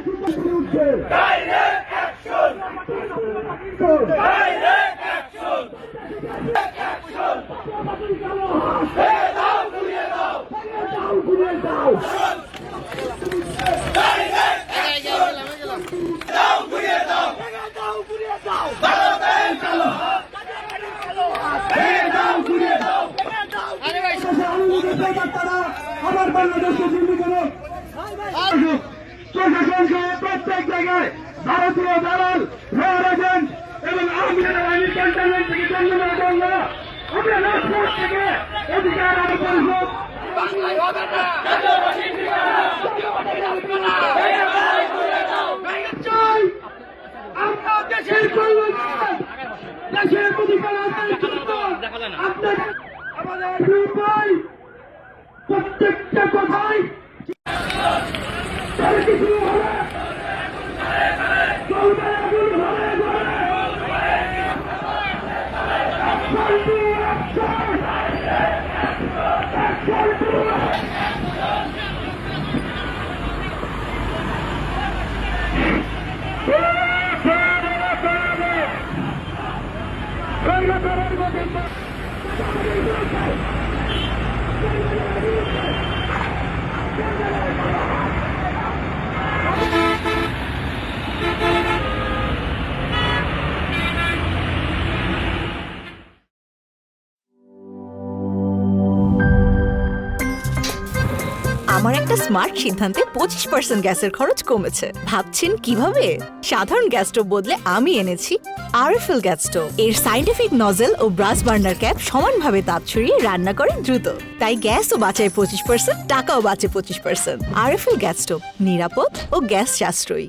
Direct action! Direct action! আমার বাংলাদেশকে জিম্মি করে প্রশাসনকে প্রত্যেক জায়গায় ভারতীয় দালাল রয়াল এজেন্ট এবং আর্মির ক্যান্টনমেন্ট থেকে চন্দ্রমা বাংলা আমরা রাজপথ থেকে অধিকার আরো পরিষদ চাই আমরা দেশের কল্যাণ দেশের অধিকার আদায়ের জন্য আপনার আমাদের ভাই প্রত্যেকটা কথাই কিছু হবে চলবে আগুন ঘরে ঘরে আমার একটা স্মার্ট সিদ্ধান্তে 25% গ্যাসের খরচ কমেছে। ভাবছেন কিভাবে? সাধারণ গ্যাস স্টোভ বদলে আমি এনেছি আরএফএল গ্যাস স্টোভ। এর সাইন্টিফিক নজল ও ব্রাস বার্নার ক্যাপ সমানভাবে তাপ ছড়িয়ে রান্না করে দ্রুত, তাই গ্যাসও বাঁচায় 25%, টাকাও বাঁচে 25%। আরএফএল গ্যাস স্টোভ নিরাপদ ও গ্যাস সাশ্রয়ী।